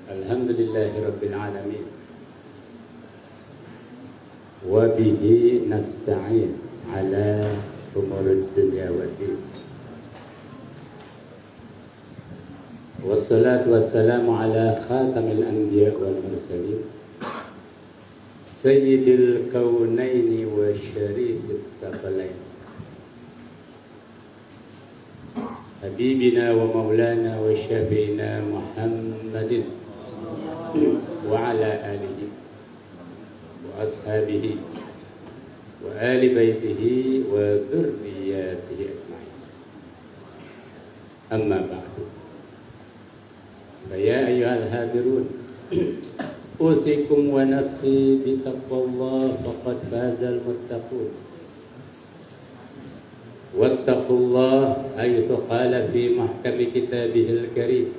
Alhamdulillahi Rabbil Alamin. Wa bihi nasta'in ala umurid dunya wa din. Wassalatu wassalamu ala khatamil anbiya wal mursalin Sayyidil kaunaini wa syarifit thaqalain Habibina wa maulana wa syafi'ina Muhammadin wa ala alihi wa ashabihi wa ali baitihi wa dhurriyyatihi ajma'in. Amma ba'du. Ya ayyuhal hadirun, usikum wa nafsi bi taqwallah faqad fazal muttaqun. Wattaqullah haythu qala fi mahkami kitabihil karim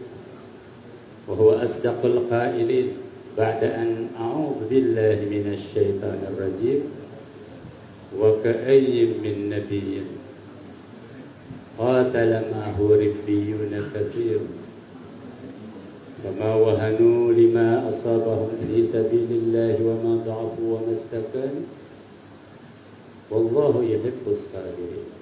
wa huwa asdaqul qailin ba'da an a'udzu billahi minasy syaithanir rajim wa ka'ayyin min nabiyyin qatala ma'ahu ribbiyun katsir fama wahanu lima asabahum fi sabilillahi wa ma da'afu wa mastakanu wallahu yuhibbus sabirin.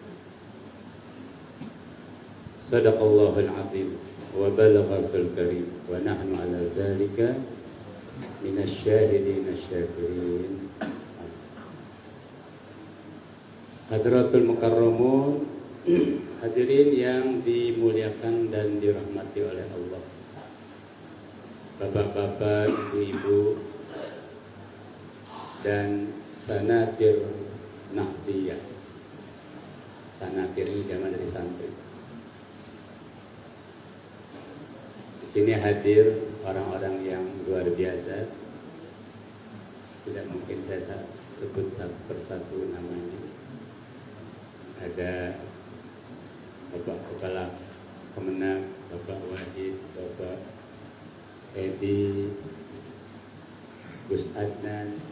Sadaqallahul azim wa balaghal karim wa nahnu ala dzalika minasy syahidin asy-syakirin. Hadratul mukarramun, hadirin yang dimuliakan dan dirahmati oleh Allah. Bapak-bapak, ibu-ibu dan sanatir nahdiyah. Sanatir ini zaman dari santri. Ini hadir orang-orang yang luar biasa. Tidak mungkin saya sebut satu persatu namanya. Ada Bapak Kepala Kemenang, Bapak Wahid, Bapak Edi, Gus Adnan,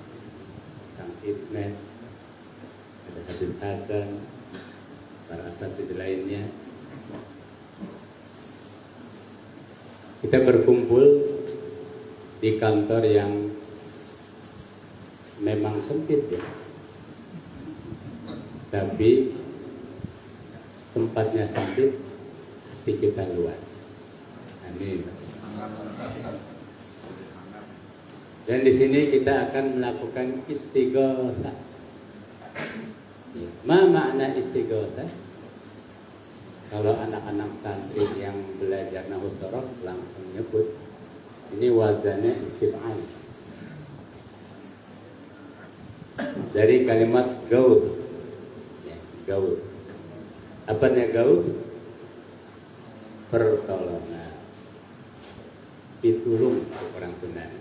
Kang Ismet, ada Habib Hasan, para asatidz lainnya. Kita berkumpul di kantor yang memang sempit ya, tapi tempatnya sempit, hati kita luas. Amin. Dan di sini kita akan melakukan istighotsah. Ma makna istighotsah? Kalau anak-anak santri yang belajar nahwu sorof langsung nyebut, ini wazannya istif'al. Dari kalimat gaus. Ya, gaus. Apanya gaus? Pertolongan. Pitulung orang Sunda.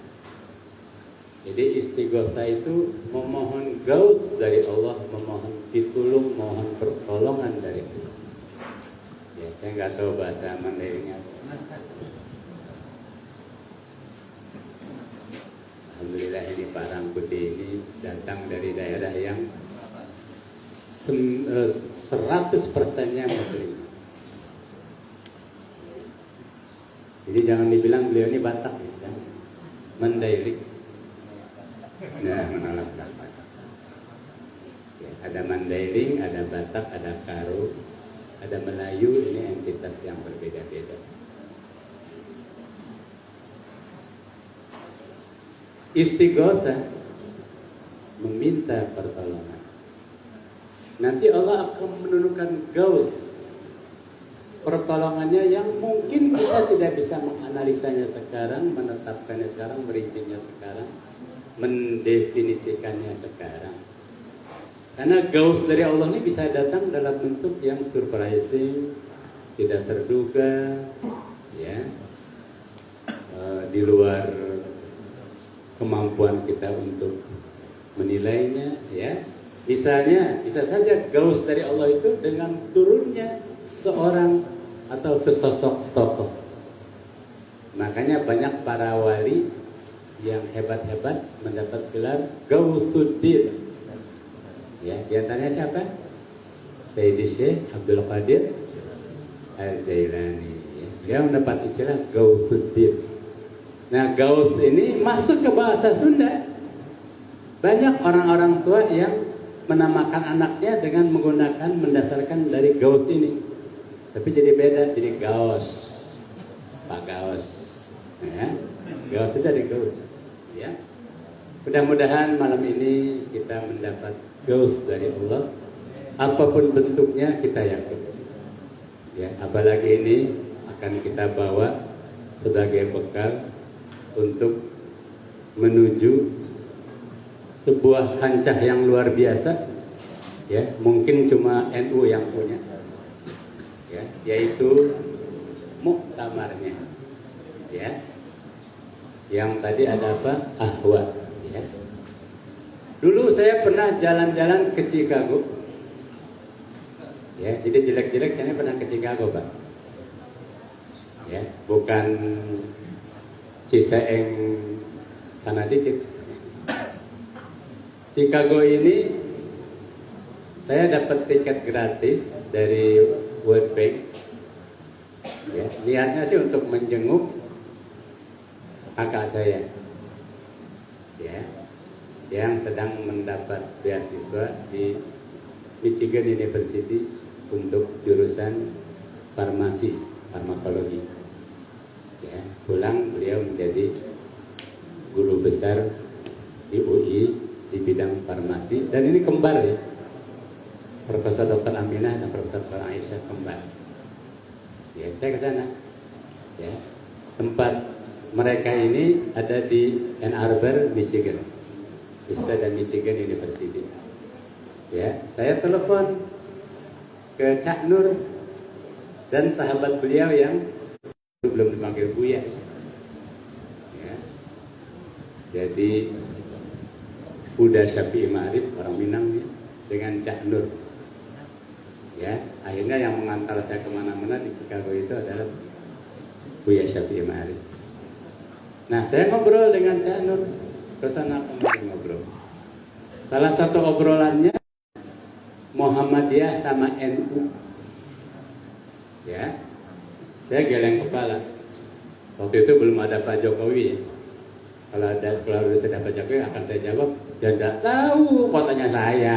Jadi istighotsah itu memohon gaus dari Allah, memohon pitulung, memohon pertolongan dari Allah. Ya, saya nggak tahu bahasa Mandarinnya. Alhamdulillah ini Pak Rangkuti ini datang dari daerah yang 100%-nya Muslim. Jadi jangan dibilang beliau ini Batak ya. Mandailing. Nah, menolak Batak. Ya, ada Mandailing, ada Batak, ada Karo, ada Melayu, ini entitas yang berbeda-beda. Istighotsah, meminta pertolongan. Nanti Allah akan menurunkan gaus, pertolongannya yang mungkin kita tidak bisa menganalisanya sekarang, menetapkannya sekarang, merincinya sekarang, mendefinisikannya sekarang. Karena gaus dari Allah ini bisa datang dalam bentuk yang surprising, tidak terduga, ya, di luar kemampuan kita untuk menilainya, ya. Misalnya, bisa saja gaus dari Allah itu dengan turunnya seorang atau sesosok tokoh. Makanya banyak para wali yang hebat-hebat mendapat gelar Gausuddin. Ya, di antaranya siapa? Sayyidi Syekh Abdul Qadir Al-Jailani. Dia mendapat istilah Gausuddin. Nah, Gaus ini masuk ke bahasa Sunda. Banyak orang-orang tua yang menamakan anaknya dengan mendasarkan dari Gaus ini. Tapi jadi beda, jadi Gaus, Pak Gaus. Ya, Gaus itu dari Gaus. Ya, mudah-mudahan malam ini kita mendapat Gaus dari Allah. Apapun bentuknya kita yakin. Ya, apalagi ini akan kita bawa sebagai bekal untuk menuju sebuah kancah yang luar biasa, ya, mungkin cuma NU yang punya, ya, yaitu muktamarnya, ya, yang tadi ada apa? Ahwa, ya. Dulu saya pernah jalan-jalan ke Chicago, ya, jadi jelek-jelek saya pernah ke Chicago, Pak, ya, bukan Ciseeng sana dikit. Chicago ini saya dapat tiket gratis dari World Bank. Ya, niatnya sih untuk menjenguk kakak saya, ya, yang sedang mendapat beasiswa di Michigan University untuk jurusan farmakologi. Ya, pulang beliau menjadi guru besar di UI di bidang farmasi, dan ini kembar, ya, Profesor Dr. Aminah dan Profesor Dr. Aisyah kembar. Ya, saya ke sana. Ya, tempat mereka ini ada di Ann Arbor, Michigan, dan Michigan University. Ya, saya telepon ke Cak Nur dan sahabat beliau yang belum dipanggil Buya. Ya. Jadi Buddha Syafi'i Ma'arif, orang Minang, ya, dengan Cak Nur. Ya, akhirnya yang mengantar saya kemana-mana di Chicago itu adalah Buya Syafi'i Ma'arif. Nah, saya ngobrol dengan Cak Nur, kesana kemarin ngobrol. Salah satu obrolannya Muhammadiyah sama NU. Ya, saya geleng kepala. Waktu itu belum ada Pak Jokowi, ya. Kalau sudah Pak Jokowi akan saya jawab, dia tidak tahu kotanya saya.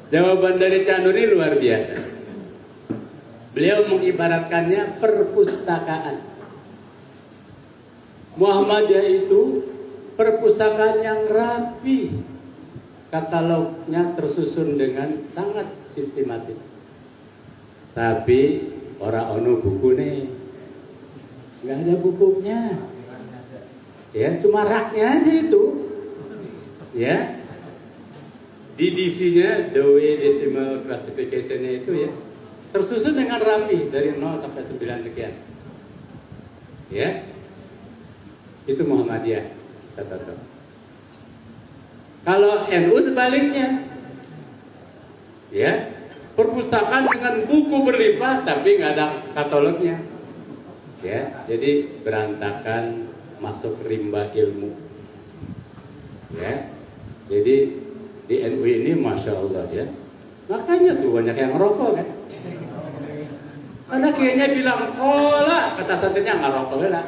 Jawaban dari Cak Nur ini luar biasa. Beliau mengibaratkannya perpustakaan. Muhammadiyah itu perpustakaan yang rapi. Katalognya tersusun dengan sangat sistematis. Tapi orang ono buku nih, nggak ada bukunya. Ya, cuma raknya aja itu. Ya, DDC-nya, Dewey Decimal Classification-nya itu, ya, tersusun dengan rapi dari 0 sampai 9 sekian. Ya, itu Muhammadiyah. Kalau NU sebaliknya, ya, perpustakaan dengan buku berlimpah tapi nggak ada katalognya, ya, jadi berantakan, masuk rimba ilmu, ya. Jadi di NU ini masya Allah, ya, makanya tuh banyak yang ngerokok, kan, karena kayaknya bilang kola, kata santrinya nggak rokok lah,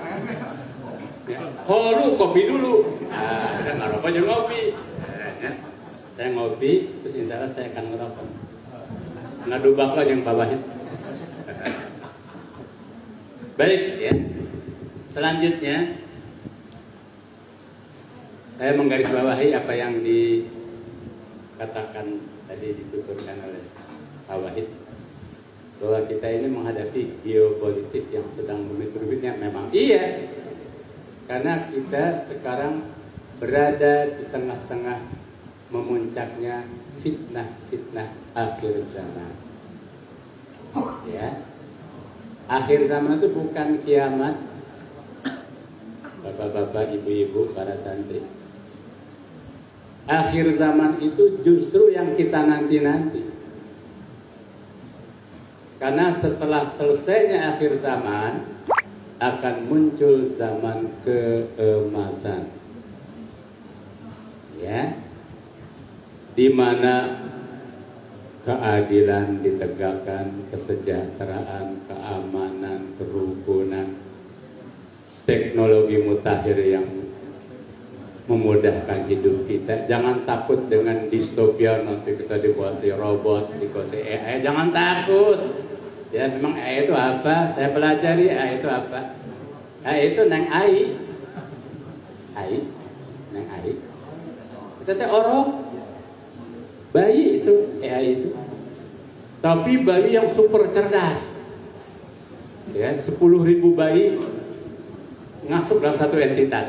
ya, lu kopi dulu, nah, kita nggak rokok jangan ngopi. Saya ngopi, terus insya Allah saya akan ngerokok. Ngadu bakal yang bawahnya. Baik, ya. Selanjutnya, saya menggarisbawahi apa yang dikatakan tadi, dituturkan oleh Pak Wahid, bahwa kita ini menghadapi geopolitik yang sedang rumit-rumitnya. Memang iya, karena kita sekarang berada di tengah-tengah memuncaknya fitnah-fitnah akhir zaman. Ya, akhir zaman itu bukan kiamat, bapak-bapak, ibu-ibu, para santri. Akhir zaman itu justru yang kita nanti-nanti. Karena setelah selesainya akhir zaman akan muncul zaman keemasan. Ya, di mana keadilan ditegakkan, kesejahteraan, keamanan, kerukunan, teknologi mutakhir yang memudahkan hidup kita. Jangan takut dengan distopia nanti kita dikuasai robot, dikuasai AI. Jangan takut. Ya memang AI itu apa? Saya pelajari AI itu apa. AI itu nang AI. AI, nang AI. Kita teh orang. Bayi itu AI itu. Tapi bayi yang super cerdas. Ya, 10.000 bayi masuk dalam satu entitas.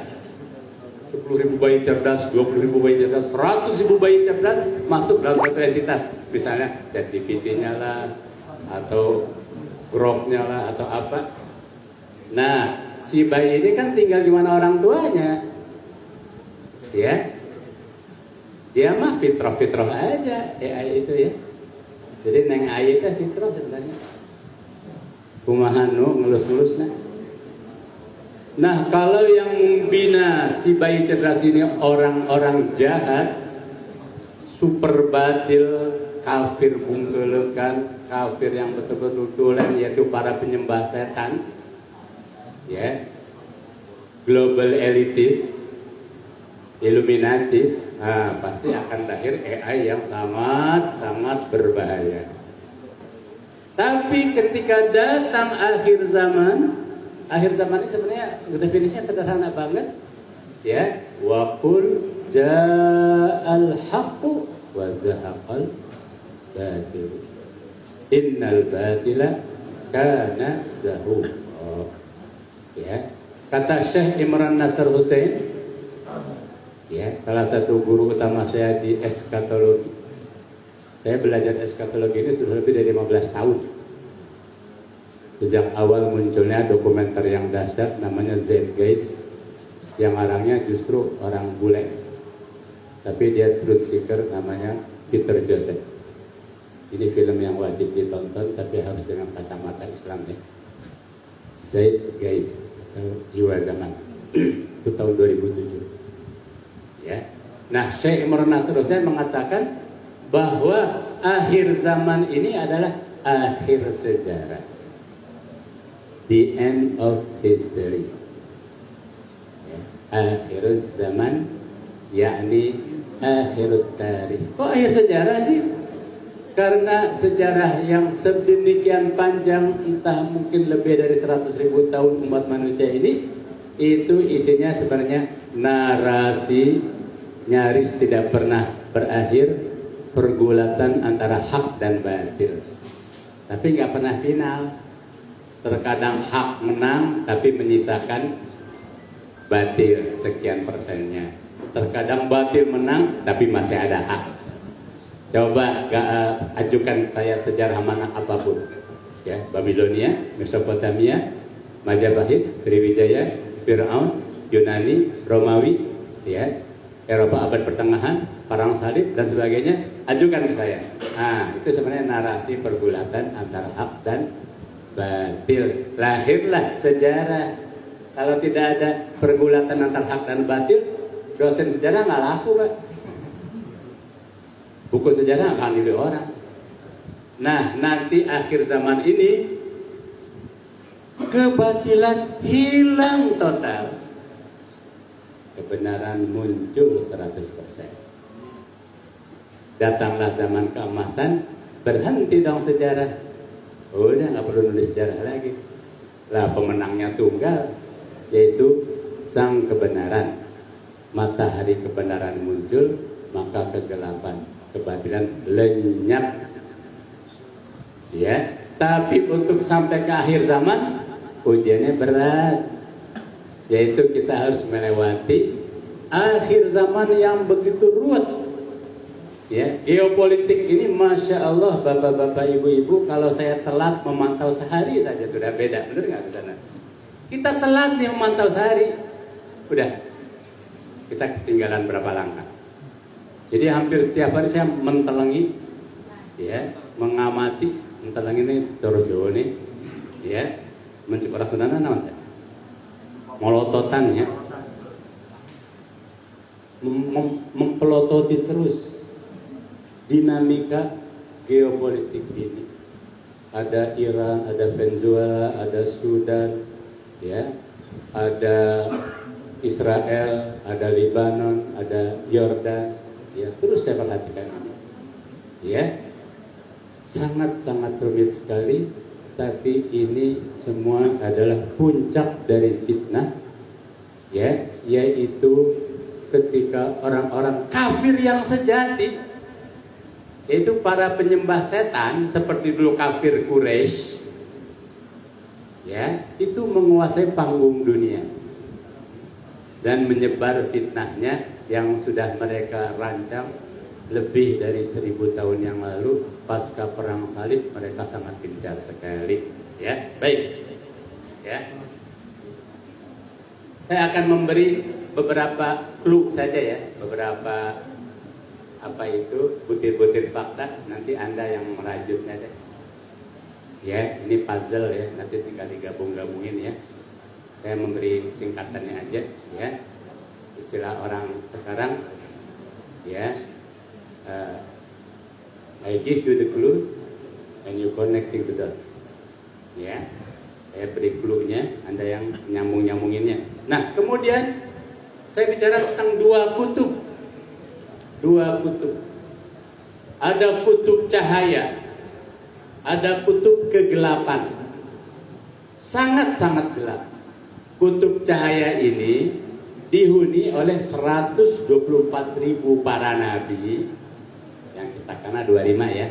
10.000 bayi cerdas, 20.000 bayi cerdas, 100.000 bayi cerdas masuk dalam satu entitas. Misalnya ChatGPT-nya lah, atau Grok-nya lah, atau apa. Nah, si bayi ini kan tinggal di mana orang tuanya. Ya. Dia mah fitrah-fitrah aja AI itu ya. Jadi neng AI itu fitrah sebenarnya. Kumaha nu ngelus-ngelus nah. Nah, kalau yang membina si bayi cerdas ini orang-orang jahat, super batil, kafir bungkelekan, kafir yang betul-betul tulen, yaitu para penyembah setan, ya, global elitis, Illuminatis, nah, pasti akan lahir AI yang sangat berbahaya. Tapi ketika datang akhir zaman ini sebenarnya definisinya sederhana banget, ya. Wa qul ja'al haqqu wa zahaqal batil. Innal batila kana zahuqa. Ya. Kata Syekh Imran Nasr Hussein, ya, salah satu guru utama saya di eskatologi. Saya belajar eskatologi ini sudah lebih dari 15 tahun. Sejak awal munculnya dokumenter yang dahsyat namanya Zeitgeist, yang orangnya justru orang bule, tapi dia truth seeker, namanya Peter Joseph. Ini film yang wajib ditonton, tapi harus dengan kacamata Islam ya. Zeitgeist, jiwa zaman. Itu tahun 2007. Ya. Nah, Syekh Imran Nasr Hussein mengatakan bahwa akhir zaman ini adalah akhir sejarah, the end of history. Ya. Akhir zaman, yakni akhir tarikh. Kok akhir sejarah sih? Karena sejarah yang sedemikian panjang, entah mungkin lebih dari 100.000 tahun umat manusia ini, itu isinya sebenarnya narasi nyaris tidak pernah berakhir, pergulatan antara hak dan batil. Tapi nggak pernah final. Terkadang hak menang tapi menyisakan batil sekian persennya. Terkadang batil menang tapi masih ada hak. Coba ajukan saya sejarah mana apapun, ya, Babilonia, Mesopotamia, Majapahit, Sriwijaya, Fir'aun, Yunani, Romawi, ya, Eropa abad pertengahan, perang salib dan sebagainya, ajukan ke saya. Nah, itu sebenarnya narasi pergulatan antara hak dan batil. Lahirlah sejarah. Kalau tidak ada pergulatan antara hak dan batil, dosen sejarah nggak laku, Pak. Buku sejarah akan dibeli orang. Nah, nanti akhir zaman ini kebatilan hilang total, kebenaran muncul 100%. Datanglah zaman keemasan, berhenti dong sejarah. Udah nggak perlu nulis sejarah lagi. Lah pemenangnya tunggal, yaitu sang kebenaran. Matahari kebenaran muncul, maka kegelapan, kebatilan lenyap. Ya, tapi untuk sampai ke akhir zaman ujiannya berat, yaitu kita harus melewati akhir zaman yang begitu ruwet. Ya, geopolitik ini masya Allah, bapak-bapak, ibu-ibu, kalau saya telat memantau sehari saja sudah beda, benar nggak sana? Kita telat nih memantau sehari, udah kita ketinggalan berapa langkah. Jadi hampir setiap hari saya mentelengi, ya, mengamati, mentelengi ini Jawa nih, ya, mencipta sunana namanya, molototan ya, mempelototi terus dinamika geopolitik ini. Ada Iran, ada Venezuela, ada Sudan, ya, ada Israel, ada Lebanon, ada Yordan, ya, terus saya perhatikan ini, ya, sangat-sangat rumit sekali, tapi ini semua adalah puncak dari fitnah, ya, yaitu ketika orang-orang kafir yang sejati, yaitu para penyembah setan seperti dulu kafir Quraisy, ya, itu menguasai panggung dunia dan menyebar fitnahnya yang sudah mereka rancang lebih dari 1000 tahun yang lalu. Pasca perang salib mereka sangat gencar sekali, ya. Baik, ya, saya akan memberi beberapa clue saja, ya, beberapa apa itu butir-butir fakta, nanti Anda yang merajutnya deh. Ya, ini puzzle ya, nanti tinggal digabung-gabungin ya. Saya memberi singkatannya aja ya. Istilah orang sekarang ya, I give you the clues and you connecting the dots. Ya, saya beri clue-nya, Anda yang nyambung-nyambunginnya. Nah, kemudian saya bicara tentang dua kutub. Dua kutub. Ada kutub cahaya, ada kutub kegelapan. Sangat-sangat gelap. Kutub cahaya ini dihuni oleh 124.000 para nabi, yang kita kenal 25 ya.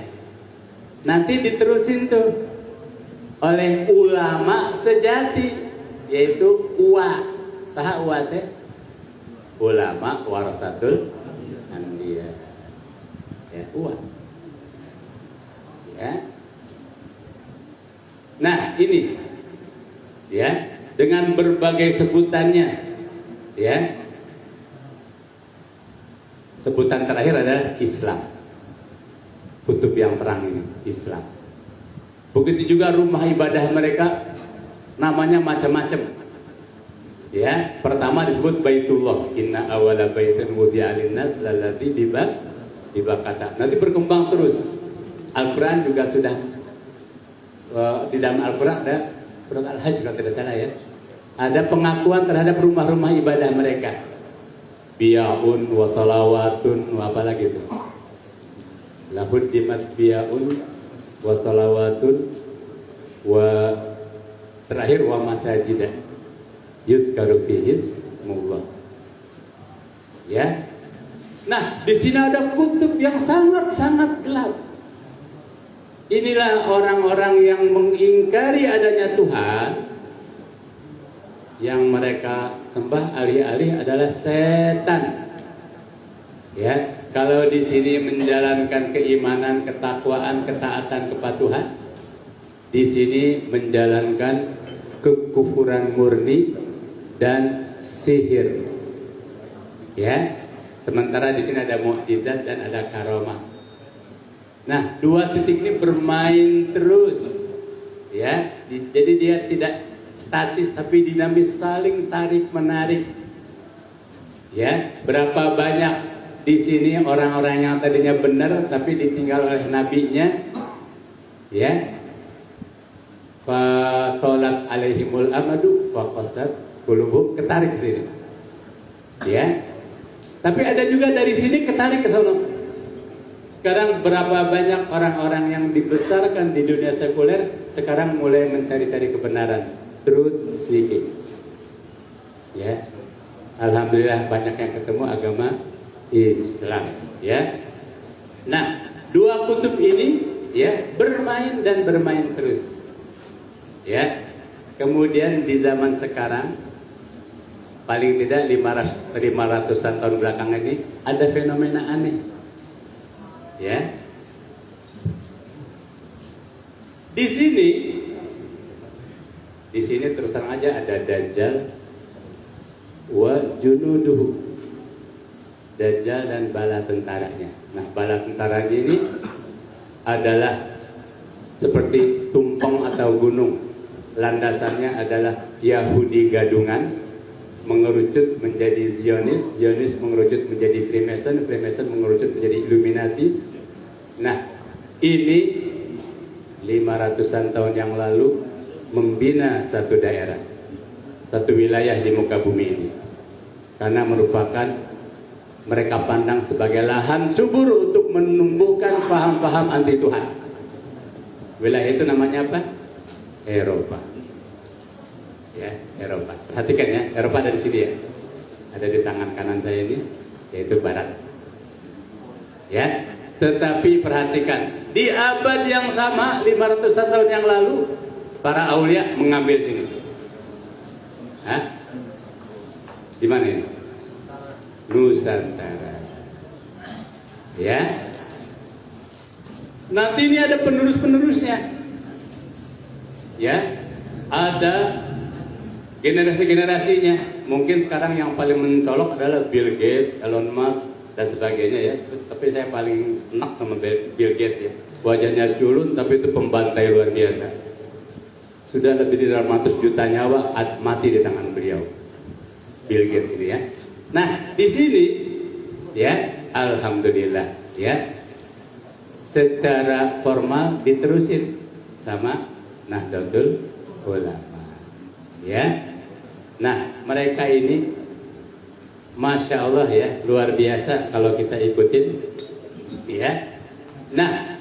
Nanti diterusin tuh oleh ulama sejati, yaitu uwa. Saha uwa teh? Ulama warasatul anbiya. Ya, uwa. Ya. Nah, ini ya, dengan berbagai sebutannya. Ya. Sebutan terakhir adalah Islam. Kutub yang terang ini Islam. Begitu juga rumah ibadah mereka namanya macam-macam. Ya, pertama disebut Baitullah. Inna awala baitin wudi'a lin-nas lalladzi dibakata. Nanti berkembang terus. Al-Quran juga sudah di dalam Al-Quran ada surat Al-Hajj kalau tidak salah ya. Ada pengakuan terhadap rumah-rumah ibadah mereka. Bia'un wa salawatun wa apa lagi itu. Lahud dimat bia'un wa salawatun wa terakhir wa masajidah yuzkaru fihis mullah. Ya. Nah, di sini ada kutub yang sangat-sangat gelap. Inilah orang-orang yang mengingkari adanya Tuhan, yang mereka sembah alih-alih adalah setan. Ya, kalau di sini menjalankan keimanan, ketakwaan, ketaatan kepada Tuhan, di sini menjalankan kekufuran murni dan sihir. Ya, sementara di sini ada mukjizat dan ada karomah. Nah, dua titik ini bermain terus. Ya, jadi dia tidak statis tapi dinamis, saling tarik menarik. Ya, berapa banyak di sini orang-orang yang tadinya benar tapi ditinggal oleh nabinya. Ya. Fa qalat alaihimul amadu fa qasat qulubuhum, ketarik ke sini. Ya. Tapi ada juga dari sini ketarik ke sana. Sekarang berapa banyak orang-orang yang dibesarkan di dunia sekuler sekarang mulai mencari-cari kebenaran, truth seeking. Ya. Alhamdulillah banyak yang ketemu agama Islam, ya. Nah, dua kutub ini ya bermain dan bermain terus. Ya. Kemudian di zaman sekarang paling tidak 500-an tahun belakangan ini ada fenomena aneh. Ya. Di sini terus terang aja ada Dajjal wa junuduhu. Dajjal dan bala tentaranya. Nah, bala tentaranya ini adalah seperti tumpeng atau gunung. Landasannya adalah Yahudi gadungan mengerucut menjadi Zionis, Zionis mengerucut menjadi Freemason, Freemason mengerucut menjadi Illuminati. Nah, ini 500-an tahun yang lalu membina satu daerah, satu wilayah di muka bumi ini, karena merupakan mereka pandang sebagai lahan subur untuk menumbuhkan paham-paham anti Tuhan. Wilayah itu namanya apa? Eropa. Ya, Eropa. Perhatikan ya, Eropa ada di sini ya. Ada di tangan kanan saya ini, yaitu Barat. Ya, tetapi perhatikan, di abad yang sama 500 tahun yang lalu para aulia mengambil sini. Hah? Di mana ini? Nusantara. Ya. Nanti ini ada penerus-penerusnya. Ya. Ada generasi-generasinya. Mungkin sekarang yang paling mencolok adalah Bill Gates, Elon Musk dan sebagainya ya. Tapi saya paling enak sama Bill Gates ya. Wajahnya culun tapi itu pembantai luar biasa. Sudah lebih dari 200 juta nyawa mati di tangan beliau, Bill Gates ini ya. Nah di sini ya, alhamdulillah ya, secara formal diterusin sama Nahdlatul Ulama ya. Nah mereka ini Masya Allah ya, luar biasa kalau kita ikutin ya. Nah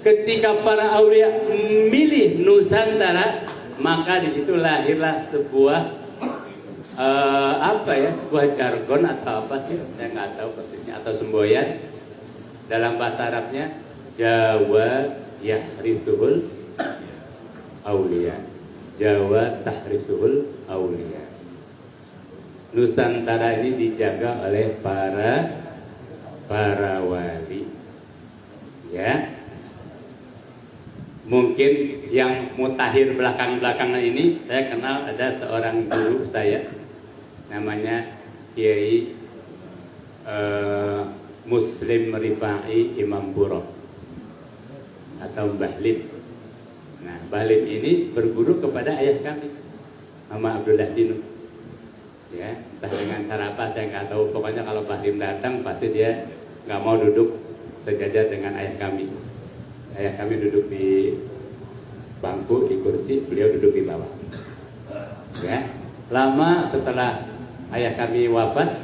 ketika para aulia memilih Nusantara, maka di situ lahirlah sebuah sebuah jargon atau apa sih, saya nggak tahu persisnya, atau semboyan dalam bahasa Arabnya, Jawa yahrisuhul aulia, Jawa tahrisuhul aulia. Nusantara ini dijaga oleh para wali ya. Mungkin yang mutakhir belakang-belakangan ini, saya kenal ada seorang guru saya, namanya Kiai Muslim Rifai Imam Buroh atau Mbah Lim. Nah, Mbah Lim ini berguru kepada ayah kami, Mama Abdullah Dinu. Ya, entah dengan cara apa saya nggak tahu. Pokoknya kalau Mbah Lim datang pasti dia nggak mau duduk sejajar dengan ayah kami. Ayah kami duduk di bangku, di kursi, beliau duduk di bawah. Ya, lama setelah ayah kami wafat,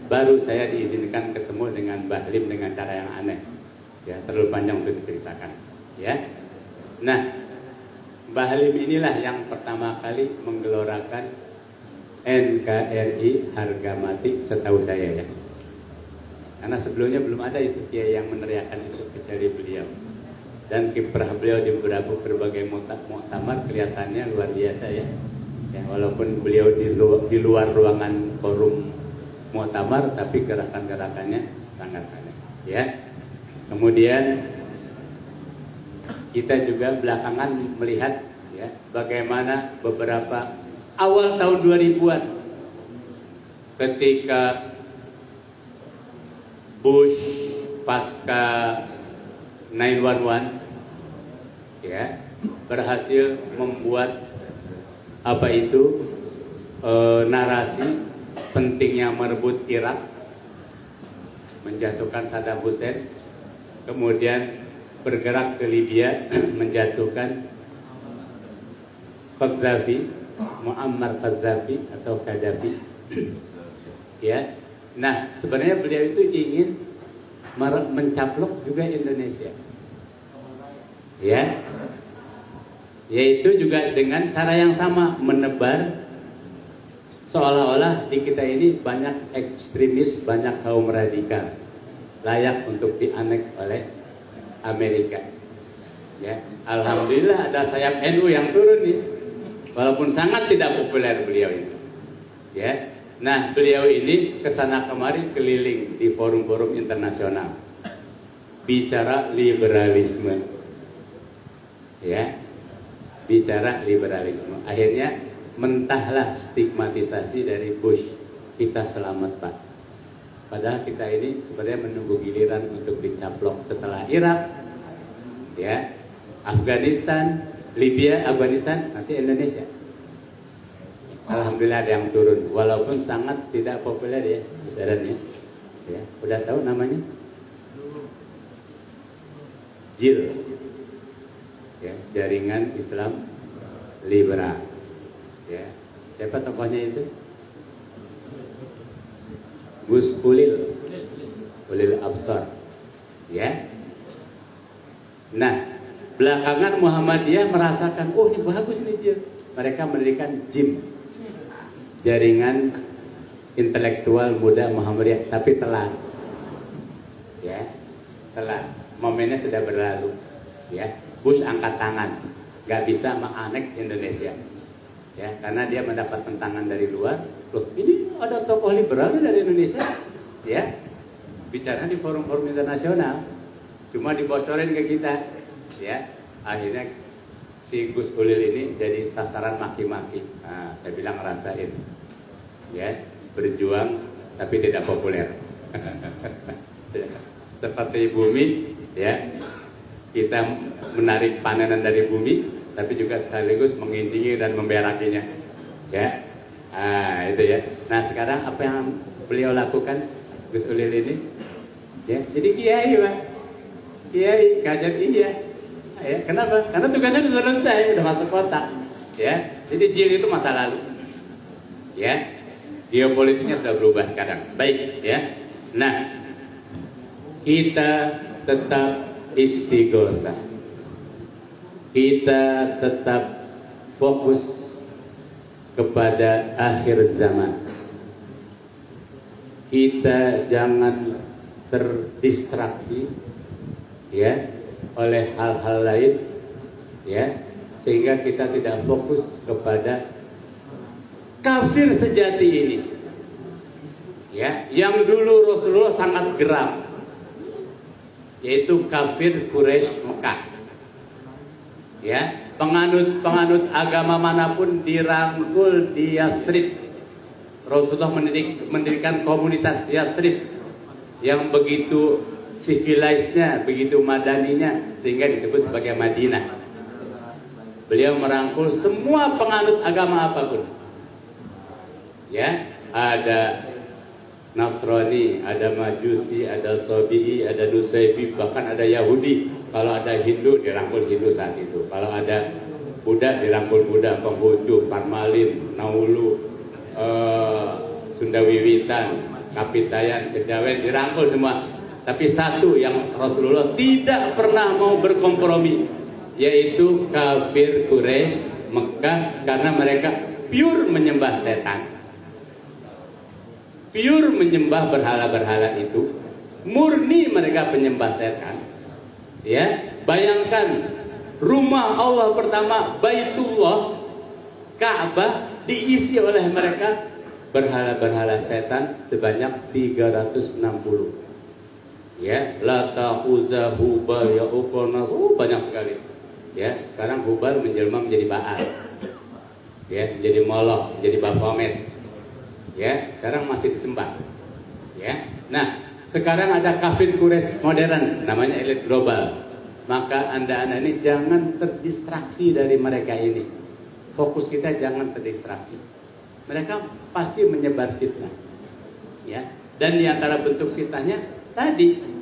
baru saya diizinkan ketemu dengan Mbah Lim dengan cara yang aneh. Ya, terlalu panjang untuk diceritakan. Ya, nah Mbah Lim inilah yang pertama kali menggelorakan NKRI harga mati setahu saya ya. Karena sebelumnya belum ada itu kiai yang meneriakan itu kecuali beliau. Dan kiprah beliau di berbagai muktamar kelihatannya luar biasa ya. Ya walaupun beliau di luar ruangan forum muktamar, tapi gerakan-gerakannya sangat aneh. Ya. Kemudian kita juga belakangan melihat ya bagaimana beberapa awal tahun 2000-an ketika Bush pasca 9/11 ya berhasil membuat narasi pentingnya merebut Irak, menjatuhkan Saddam Hussein, kemudian bergerak ke Libya menjatuhkan Muammar Gaddafi atau Gaddafi ya. Nah sebenarnya beliau itu ingin mencaplok juga Indonesia ya, yaitu juga dengan cara yang sama, menebar seolah-olah di kita ini banyak ekstremis, banyak kaum radikal layak untuk dianeks oleh Amerika ya. Alhamdulillah ada sayap NU yang turun nih, walaupun sangat tidak populer beliau ini ya. Nah beliau ini kesana kemari keliling di forum-forum internasional bicara liberalisme ya, bicara liberalisme. Akhirnya mentahlah stigmatisasi dari Bush, kita selamat Pak. Padahal kita ini sebenarnya menunggu giliran untuk dicaplok setelah Irak ya, Afghanistan, Libya, Afghanistan, nanti Indonesia. Alhamdulillah ada yang turun, walaupun sangat tidak populer ya, saudara-saudara ya. Udah tahu namanya? Jil. ya, jaringan Islam liberal. Ya, siapa tokohnya itu? Gus Ulil Absar. Ya. Nah, belakangan Muhammadiyah merasakan, oh ini bagus nih Jir. Mereka mendirikan JIM, Jaringan Intelektual Muda Muhammadiyah, tapi telat. Ya, telat. Momennya sudah berlalu. Ya, Bush angkat tangan, nggak bisa menganeks Indonesia. Ya, karena dia mendapat tentangan dari luar. Loh, ini ada tokoh liberal dari Indonesia. Ya, bicara di forum-forum internasional, cuma dibocorin ke kita. Ya, akhirnya si Gus Ulil ini jadi sasaran maki-maki. Nah, saya bilang ngerasain. Ya, berjuang tapi tidak populer. Seperti bumi, ya, kita menarik panenan dari bumi, tapi juga sekaligus mengincingi dan memberakinya. Ya, itu ya. Nah, sekarang apa yang beliau lakukan, Gus Ulil ini? Ya, jadi kiai, Pak. Kiai, kajian iya. Ya, kenapa? Karena tugasnya sudah selesai, sudah masuk kotak. Ya, jadi JIR itu masa lalu. Ya, geopolitiknya sudah berubah sekarang. Baik, ya. Nah, kita tetap istighosah. Kita tetap fokus kepada akhir zaman. Kita jangan terdistraksi, ya, oleh hal-hal lain, ya, sehingga kita tidak fokus kepada kafir sejati ini, ya, yang dulu Rasulullah sangat geram, yaitu kafir Quraisy Mekah. Ya, penganut agama manapun dirangkul di Yathrib. Rasulullah mendirikan komunitas Yathrib yang begitu civilized-nya, begitu madaninya, sehingga disebut sebagai Madinah. Beliau merangkul semua penganut agama apapun. Ya, ada Nasrani, ada Majusi, ada Sobi'i, ada Nusaybi, bahkan ada Yahudi. Kalau ada Hindu, dirangkul Hindu saat itu. Kalau ada Buddha, dirangkul Buddha, Konghucu, Parmalin, Naulu, Sunda Wiwitan, Kapitayan, Kejawen, dirangkul semua. Tapi satu yang Rasulullah tidak pernah mau berkompromi, yaitu kafir Quraisy Mekah, karena mereka pure menyembah setan, pure menyembah berhala-berhala itu, murni mereka penyembah setan. Ya, bayangkan rumah Allah pertama, Baitullah, Ka'bah, diisi oleh mereka berhala-berhala setan sebanyak 360. Ya, Lata, Uzza, Hubal, Ya'uq, Nasr, banyak sekali. Ya, sekarang Hubal menjelma menjadi Baal. Ya, menjadi Moloch, menjadi Baphomet. Ya, sekarang masih disembah. Ya, nah, sekarang ada kafir Quraisy modern, namanya elit global. Maka anda ini jangan terdistraksi dari mereka ini. Fokus kita jangan terdistraksi. Mereka pasti menyebar fitnah. Ya, dan di antara bentuk fitnahnya tadi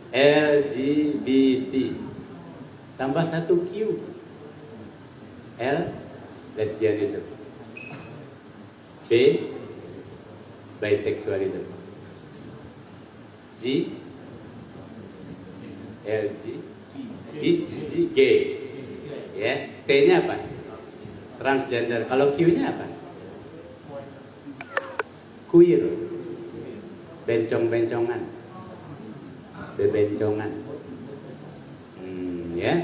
LGBT tambah satu Q, L lesbianism, B bisexualism, G LG, gay, ya, T-nya apa? Transgender. Kalau Q-nya apa? Queer, bencong-bencongan, bebencongan, ya.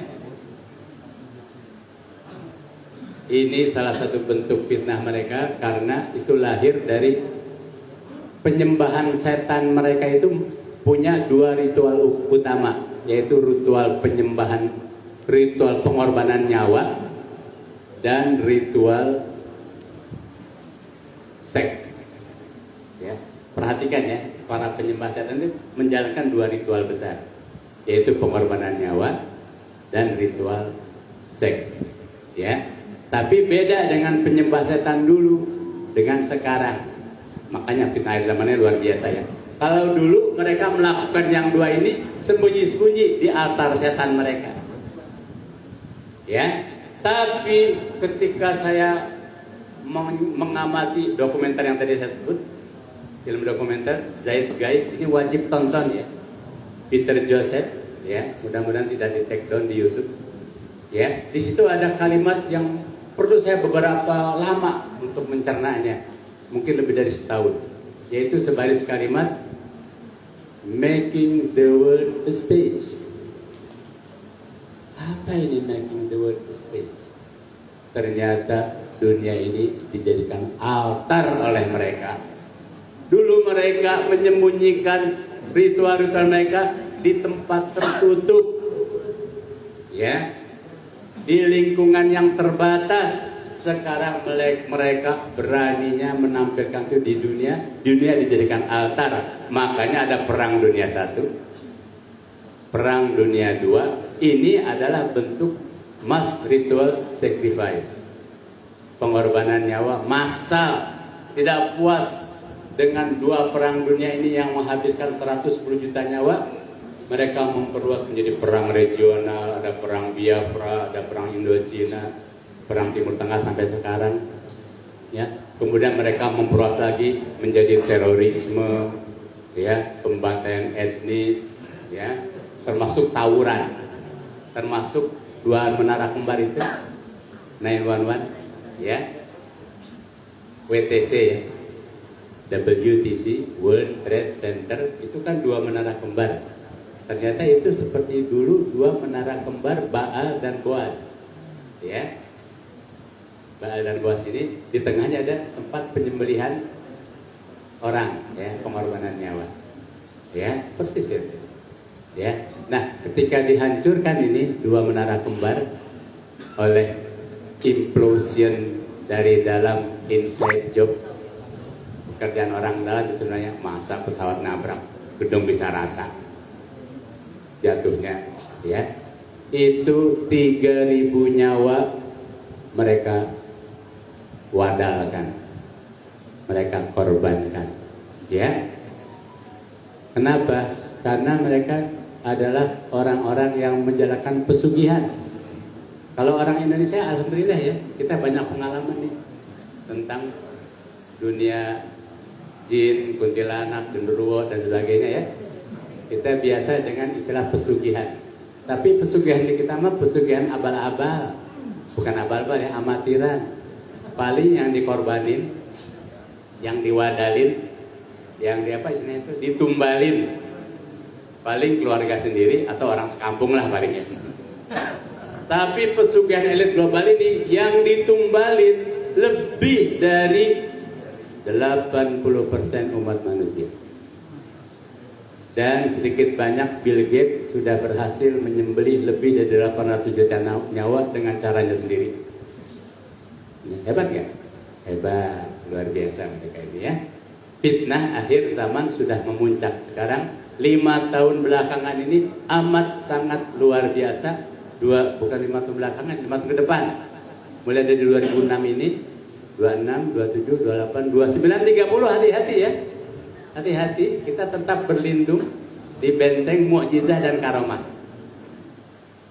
Ini salah satu bentuk fitnah mereka, karena itu lahir dari penyembahan setan. Mereka itu punya dua ritual utama, yaitu ritual penyembahan, ritual pengorbanan nyawa, dan ritual seks. Ya, perhatikan ya, para penyembah setan itu menjalankan dua ritual besar, yaitu pengorbanan nyawa dan ritual seks. Ya, tapi beda dengan penyembah setan dulu dengan sekarang. Makanya fitnah zamannya luar biasa ya. Kalau dulu mereka melakukan yang dua ini sembunyi-sembunyi di altar setan mereka. Ya, tapi ketika saya mengamati dokumenter yang tadi saya sebut, film dokumenter Zeitgeist, ini wajib tonton ya. Peter Joseph, ya, mudah-mudahan tidak di take down di YouTube. Ya, di situ ada kalimat yang perlu saya beberapa lama untuk mencernanya, mungkin lebih dari setahun, yaitu sebaris kalimat making the world a stage. Apa ini making the world a stage? Ternyata dunia ini dijadikan altar oleh mereka. Dulu mereka menyembunyikan ritual-ritual mereka di tempat tertutup, ya, di lingkungan yang terbatas. Sekarang mereka beraninya menampilkan itu di dunia. Dunia dijadikan altar. Makanya ada perang dunia 1, perang dunia 2. Ini adalah bentuk mass ritual sacrifice, pengorbanan nyawa massal. Tidak puas dengan 2 perang dunia ini yang menghabiskan 110 juta nyawa, mereka memperluas menjadi perang regional. Ada perang Biafra, ada perang Indochina, perang Timur Tengah sampai sekarang, ya. Kemudian mereka memperluas lagi menjadi terorisme, ya, pembantaian etnis, ya, termasuk tawuran, termasuk 2 menara kembar itu, 911, ya, WTC, ya, WTC, World Trade Center, itu kan 2 menara kembar. Ternyata itu seperti dulu 2 menara kembar Baal dan Boaz, ya. Baal dan Boaz ini di tengahnya ada tempat penyembelihan orang, ya, pengorbanan nyawa, ya, persis itu, ya. Nah, ketika dihancurkan ini 2 menara kembar oleh implosion dari dalam, inside job, pekerjaan orang dalam itu namanya, masa pesawat nabrak gedung bisa rata jatuhnya, ya, itu 3.000 nyawa mereka wadalkan, mereka korbankan, ya. Kenapa? Karena mereka adalah orang-orang yang menjalankan pesugihan. Kalau orang Indonesia, alhamdulillah ya, kita banyak pengalaman nih tentang dunia jin, kuntilanak, genderuwo dan sebagainya, ya. Kita biasa dengan istilah pesugihan. Tapi pesugihan di kita mah pesugihan abal-abal, bukan abal-abal ya, amatiran. Paling yang dikorbanin, yang diwadalin, yang istilahnya itu ditumbalin, paling keluarga sendiri atau orang sekampung lah palingnya. Tapi pesugihan elit global ini yang ditumbalin lebih dari 80% umat manusia. Dan sedikit banyak Bill Gates sudah berhasil menyembelih lebih dari 800 juta nyawa dengan caranya sendiri. Hebat ya? Hebat, luar biasa mereka ini, ya. Fitnah akhir zaman sudah memuncak. Sekarang 5 tahun belakangan ini amat sangat luar biasa. Bukan 5 tahun belakangan, 5 tahun ke depan. Mulai dari 2006 ini, 26, 27, 28, 29, 30, hati-hati ya. Hati-hati, kita tetap berlindung di benteng mukjizah dan karomah.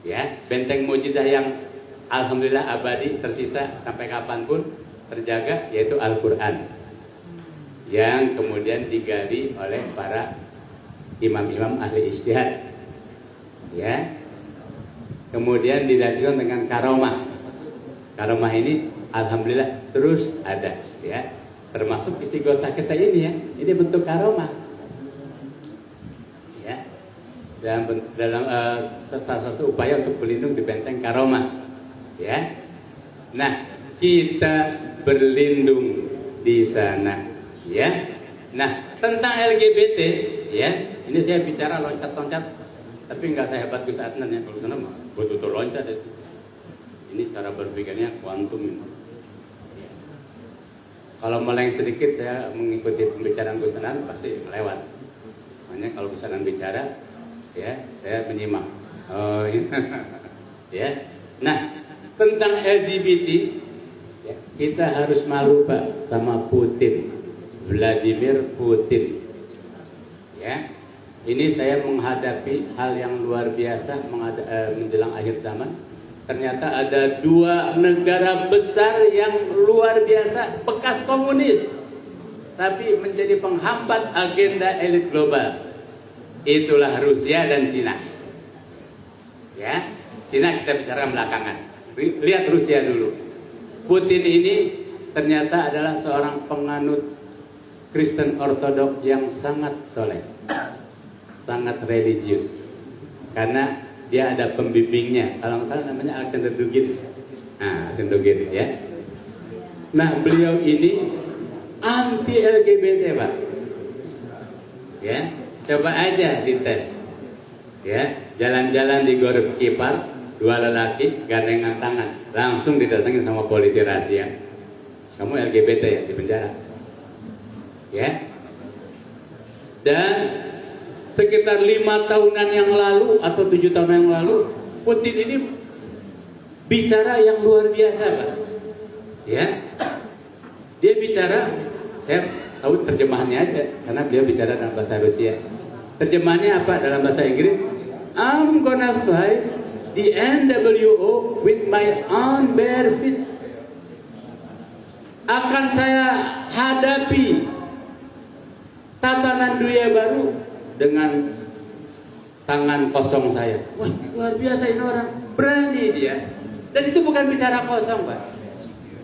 Ya, benteng mukjizah yang alhamdulillah abadi, tersisa sampai kapanpun terjaga, yaitu Al-Quran, yang kemudian digali oleh para imam-imam ahli ijtihad, ya. Kemudian dilanjutkan dengan karomah. Karomah ini alhamdulillah terus ada, ya. Termasuk istighosah kita ini, ya. Ini bentuk karomah, ya. Dalam salah satu upaya untuk berlindung di benteng karomah, ya. Nah, kita berlindung di sana, ya. Nah, tentang LGBT, ya. Ini saya bicara loncat-loncat, tapi nggak saya hebat Gus Adnan ya. Kalau sana mah betul-betul loncat itu. Ini cara berpikirnya kuantum ini. Ya. Kalau meleng sedikit saya mengikuti pembicaraan Gus Adnan pasti melewat. Makanya kalau Gus Adnan bicara, ya, saya menyimak. Oh, ya. Nah, tentang LGBT, ya, kita harus malu Pak sama Putin, Vladimir Putin, ya. Ini saya menghadapi hal yang luar biasa menjelang akhir zaman. ternyata ada dua negara besar yang luar biasa bekas komunis, tapi menjadi penghambat agenda elit global. Itulah Rusia dan Cina. Ya, Cina kita bicara belakangan. Lihat Rusia dulu. Putin ini ternyata adalah seorang penganut Kristen Ortodoks yang sangat soleh, sangat religius. Karena dia ada pembimbingnya, kalau nggak salah namanya Alexander Dugin. Nah, Alexander Dugin ya. Nah, beliau ini anti LGBT, Pak. Ya, coba aja dites. Ya, jalan-jalan di Gorky Park, dua lelaki gandengan tangan, langsung didatengin sama polisi rahasia. Kamu LGBT ya, di penjara. Ya. Dan sekitar 5 tahunan yang lalu atau 7 tahun yang lalu, Putin ini bicara yang luar biasa, Pak. Ya, dia bicara, saya tahu terjemahannya aja, karena beliau bicara dalam bahasa Rusia. Terjemahannya apa dalam bahasa Inggris? I'm gonna fight the NWO with my own bare fists. Akan saya hadapi tatanan dunia baru dengan tangan kosong saya. Wah, luar biasa ini orang, berani dia. Dan itu bukan bicara kosong, Pak.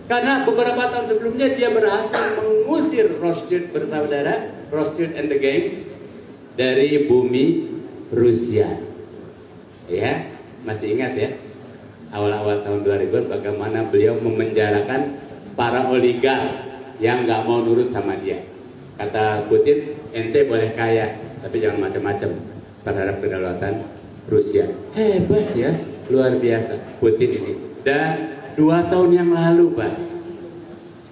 Karena beberapa tahun sebelumnya dia berhasil mengusir Rothschild bersaudara, Rothschild and the gang, dari bumi Rusia. Ya, masih ingat ya? Awal-awal tahun 2000 bagaimana beliau memenjarakan para oligark yang nggak mau nurut sama dia. Kata Putin, ente boleh kaya, tapi jangan macam-macam terhadap kedaulatan Rusia. Hebat ya, luar biasa Putin ini. Dan 2 tahun yang lalu, Pak,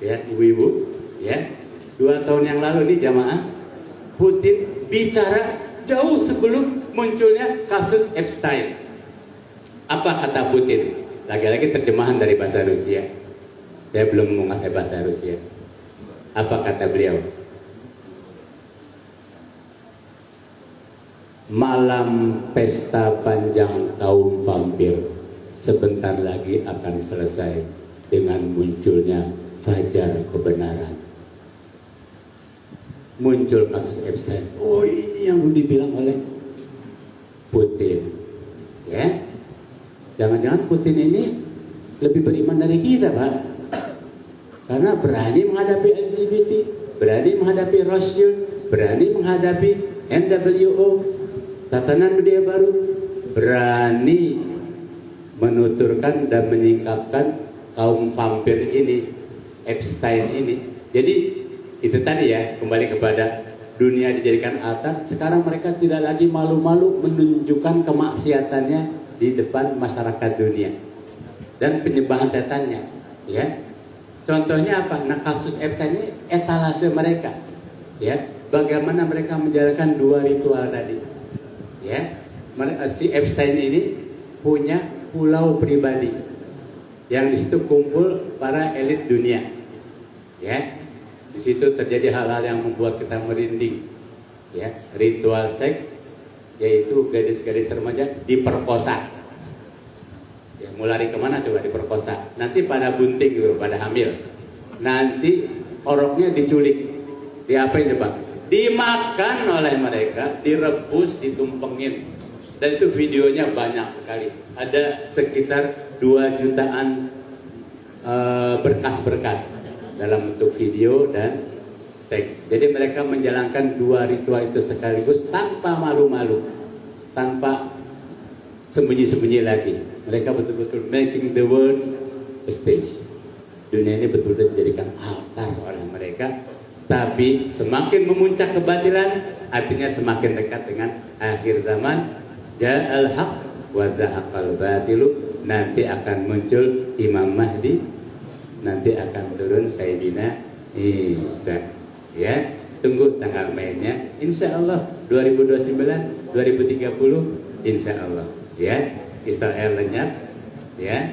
ya ibu-ibu, ya 2 tahun yang lalu nih jamaah, Putin bicara jauh sebelum munculnya kasus Epstein. Apa kata Putin? Lagi-lagi terjemahan dari bahasa Rusia. Saya belum menguasai bahasa Rusia. Apa kata beliau? Malam pesta panjang kaum vampir sebentar lagi akan selesai dengan munculnya fajar kebenaran. Muncul kasus Epstein. Oh, ini yang dibilang oleh Putin. Ya, jangan-jangan Putin ini lebih beriman dari kita, Pak. Karena berani menghadapi LGBT, berani menghadapi Rothschild, berani menghadapi NWO, tatanan dunia baru, berani menuturkan dan menyingkapkan kaum vampir ini, Epstein ini. Jadi itu tadi ya, kembali kepada dunia dijadikan altar. Sekarang mereka tidak lagi malu-malu menunjukkan kemaksiatannya di depan masyarakat dunia dan penyembahan setannya. Ya, contohnya apa? Nah, kasus Epstein ini etalase mereka. Ya, bagaimana mereka menjalankan 2 ritual tadi. Ya, si Epstein ini punya pulau pribadi yang di situ kumpul para elit dunia. Ya, di situ terjadi hal-hal yang membuat kita merinding. Ya, ritual seks, yaitu gadis-gadis remaja diperkosa. Ya, mau lari kemana coba diperkosa? Nanti pada bunting gitu, pada hamil. Nanti oroknya diculik. Diapain coba? Dimakan oleh mereka, direbus, ditumpengin. Dan itu videonya banyak sekali. Ada sekitar 2 jutaan berkas-berkas dalam bentuk video dan teks. Jadi mereka menjalankan 2 ritual itu sekaligus tanpa malu-malu, tanpa sembunyi-sembunyi lagi. Mereka betul-betul making the world a stage. Dunia ini betul-betul dijadikan altar oleh mereka. Tapi semakin memuncak kebatilan, artinya semakin dekat dengan akhir zaman. Ja'al haq wa zahaqal batilu. Nanti akan muncul Imam Mahdi, nanti akan turun Sayyidina Isa. Ya, tunggu tanggal mainnya. Insya Allah 2029, 2030, Insya Allah. Ya, Israel lenyap. Ya,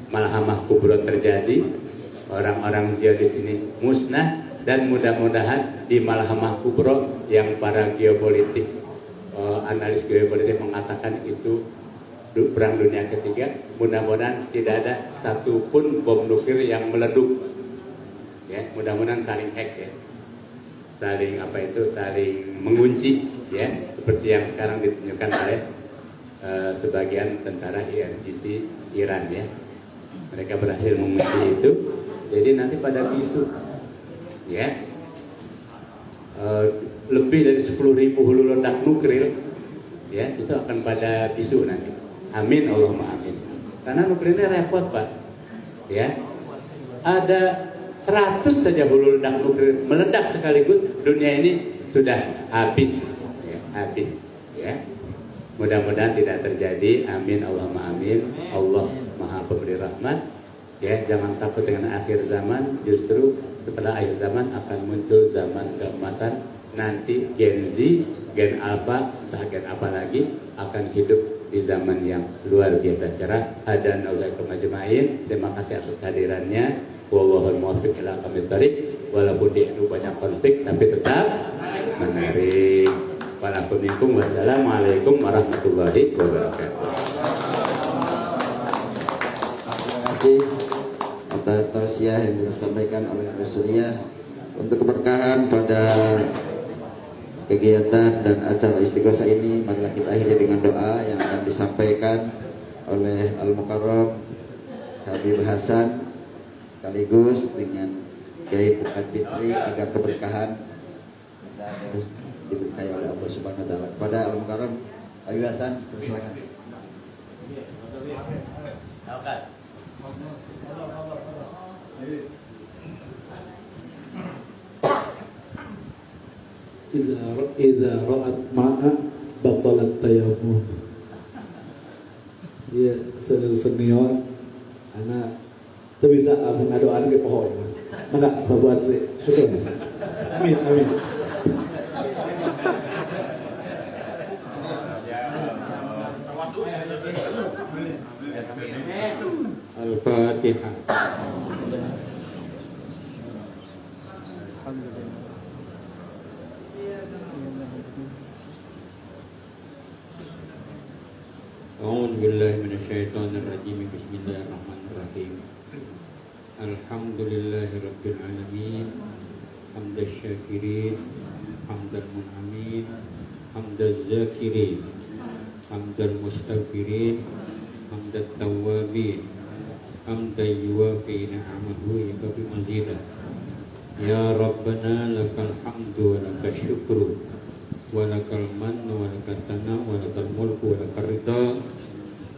Malhamah Kubro terjadi. Orang-orang Zionis ini musnah. Dan mudah-mudahan di Malhamah Kubro yang para geopolitik, analis geopolitik mengatakan itu perang dunia ketiga, mudah-mudahan tidak ada satupun bom nuklir yang meleduk. Ya, mudah-mudahan saling hack ya, saling saling mengunci ya, seperti yang sekarang ditunjukkan oleh sebagian tentara IRGC Iran ya. Mereka berhasil mengunci itu, jadi nanti pada bisu ya, lebih dari 10.000 hulu ledak nuklir ya, itu akan pada bisu nanti. Amin Allahumma amin. Karena nuklirnya repot Pak ya, ada 100 saja hulu ledak nuklir meledak sekaligus, dunia ini sudah habis ya, habis ya. Mudah-mudahan tidak terjadi. Amin Allahumma amin. Allah Maha Pemberi rahmat ya. Jangan takut dengan akhir zaman, justru setelah akhir zaman akan muncul zaman keemasan. Nanti Gen Z, Gen Alpha, Gen apa lagi akan hidup di zaman yang luar biasa cerah. Hadan Allah kemajma'in. Terima kasih atas kehadirannya. Wallahul muwaffiq ila aqwamit thoriq. Walaupun di Indo banyak konflik, tapi tetap menarik. Wassalamualaikum warahmatullahi wabarakatuh. Terima kasih atas tausiah yang disampaikan oleh Rasulullah untuk keberkahan pada kegiatan dan acara istighosah ini. Marilah kita akhiri dengan doa yang akan disampaikan oleh Al-Mukarram Habib Hasan sekaligus dengan Kiai Fuad Fitri agar keberkahan diberkahi oleh Allah Subhanahu wa taala. Kepada Al-Mukarram Habib Hasan, silakan. Idza ra'at ma'a batalat tayammum. Ya, senior anak itu bisa mengadoan ke pohon. Maka buat syukur. Amin amin. Al-Fatihah. A'udzu billahi minasyaitonir rajim. Bismillahirrahmanirrahim. Alhamdulillahi rabbil alamin. Hamdaz syakirin, hamdal mun'amin, hamdaz zakirin, hamdal mustaghfirin, hamdat tawwabin, hamdan yuwafi ni'amahu yakafi mazidah. Ya Rabbana lakal hamdu wa lakal syukru wa lakal mannu wa lakal tanam wa lakal mulku wa lakal ridha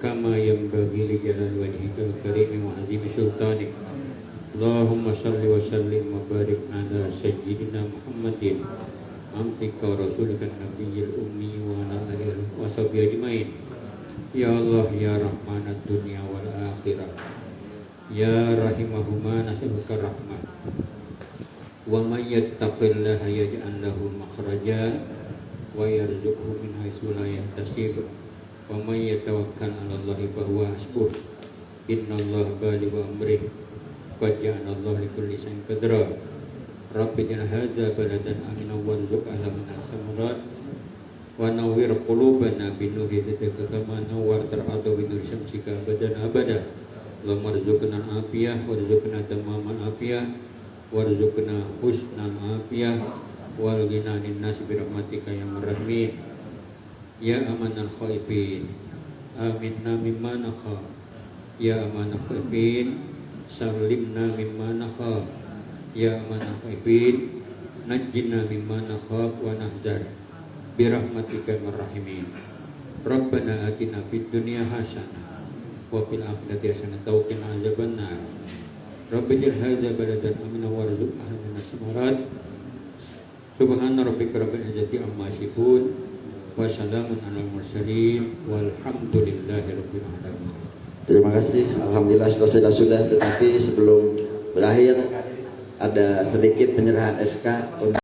kama yanbaghi li jalali wajhikal karim wa azimi sultanik. Allahumma salli wa sallim wa barik ala sayyidina Muhammadin amtika wa rasulika nabiyyil ummi wa ala alihi wa sahbihi ajmain. Ya Allah ya rahmanad dunya wal akhirah, ya rahimahuma nas'aluka rahmah. Wa may yattaqillaha yaj'al lahu makhraja wa yarzuqhu min haitsu la yahtasib. Wa may yatawakkal 'ala Allahi fa huwa hasbuh. Innallaha balighu amrihi qad ja'ala Allahu likulli shay'in qadra. Rabbi ij'al hadza baladan aminan warzuq ahlahu minas samarat wa nawwir qulubana bi nuri hidayaka kama nawwartal arda bi nuri syamsika abadan abada. Allahumma rzuqna al-afiyah warzuqna tamaman afiyah warzuqna husnal afiyah wal ghina lin nas bi rahmatika ya marhamin ya amanal khaifin aminna mimma nakhaf ya amanal khaifin salimna mimma nakhaf ya amanal khaifin najjina mimma nakhaf wa nahzar bi rahmatika ya marhamin. Rabbana atina fid dunya hasanah wa fil akhirati hasanah wa qina azabannar. Rabbi ij'al hadza baladan aminan warzuq ahlahu minas samarat. Subhana rabbika rabbil izzati amma yasifun wa salamun alal mursalin walhamdulillahi rabbil alamin. Terima kasih. Alhamdulillah selesai sudah. Tetapi sebelum berakhir ada sedikit penyerahan SK untuk